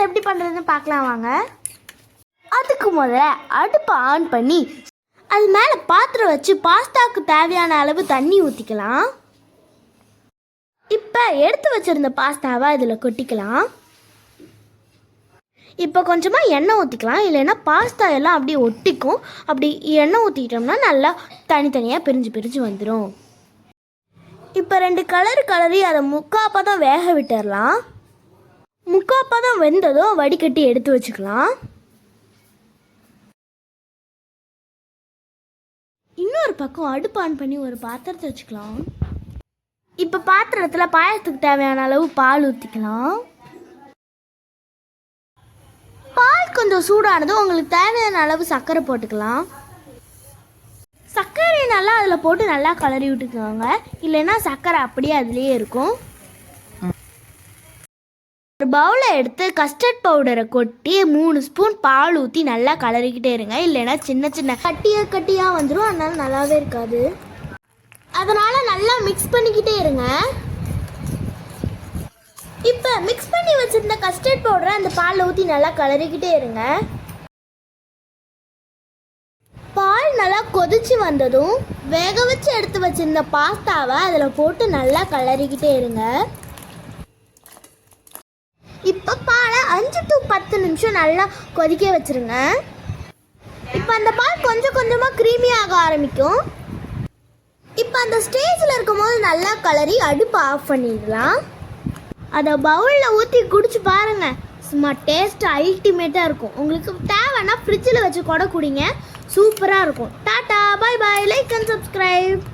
எப்படி பண்ணுறதுன்னு பார்க்கலாம் வாங்க. அதுக்கு முதல்ல அடுப்பை ஆன் பண்ணி அது மேலே பாத்திரம் வச்சு பாஸ்தாவுக்கு தேவையான அளவு தண்ணி ஊற்றிக்கலாம். இப்போ எடுத்து வச்சுருந்த பாஸ்தாவை இதில் கொட்டிக்கலாம். இப்போ கொஞ்சமாக எண்ணெய் ஊற்றிக்கலாம், இல்லைன்னா பாஸ்தா எல்லாம் அப்படியே ஒட்டிக்கும். அப்படி எண்ணெய் ஊற்றிக்கிட்டோம்னா நல்லா தனித்தனியாக பிரிஞ்சு வந்துடும். இப்போ 2 கலரி அதை முக்காப்பதம் வேக விட்டுடலாம். முக்காப்பதம் வெந்ததும் வடிகட்டி எடுத்து வச்சுக்கலாம். இன்னொரு பக்கம் அடுப்பு ஆன் பண்ணி ஒரு பாத்திரத்தை வச்சுக்கலாம். இப்போ பாத்திரத்தில் பாயசத்துக்கு தேவையான அளவு பால் ஊற்றிக்கலாம். பால் கொஞ்சம் சூடானதும் உங்களுக்கு தேவையான அளவு சர்க்கரை போட்டுக்கலாம். சர்க்கரை நல்லா அதில் போட்டு நல்லா கலரி விட்டுக்கோங்க, இல்லைன்னா சர்க்கரை அப்படியே அதுலேயே இருக்கும். ஒரு பவுலை எடுத்து கஸ்டர்ட் பவுடரை கொட்டி 3 ஸ்பூன் பால் ஊற்றி நல்லா கலரிக்கிட்டே இருங்க, இல்லைன்னா சின்ன கட்டியாக வந்துடும், அதனால நல்லாவே இருக்காது. அதனால் நல்லா மிக்ஸ் பண்ணிக்கிட்டே இருங்க. இப்போ மிக்ஸ் பண்ணி வச்சுருந்த கஸ்டர்ட் பவுடரை அந்த பாலில் ஊற்றி நல்லா கலரிக்கிட்டே இருங்க. பால் நல்லா கொதிச்சு வந்ததும் வேக வச்சு எடுத்து வச்சிருந்த பாஸ்தாவை அதில் போட்டு நல்லா கலரிக்கிட்டே இருங்க. இப்போ பாலை 5 to 10 நிமிஷம் நல்லா கொதிக்க வச்சுருங்க. இப்போ அந்த பால் கொஞ்சம் கொஞ்சமாக க்ரீமியாக ஆரம்பிக்கும். இப்போ அந்த ஸ்டேஜில் இருக்கும் போது நல்லா கலரி அடுப்பு ஆஃப் பண்ணிடலாம். அதை பவுலில் ஊற்றி குடிச்சு பாருங்கள், சும்மா டேஸ்ட் அல்டிமேட்டாக இருக்கும். உங்களுக்கு தேவைன்னா ஃப்ரிட்ஜில் வச்சு கூட குடிங்க, சூப்பராக இருக்கும். Tata, bye bye, like and subscribe.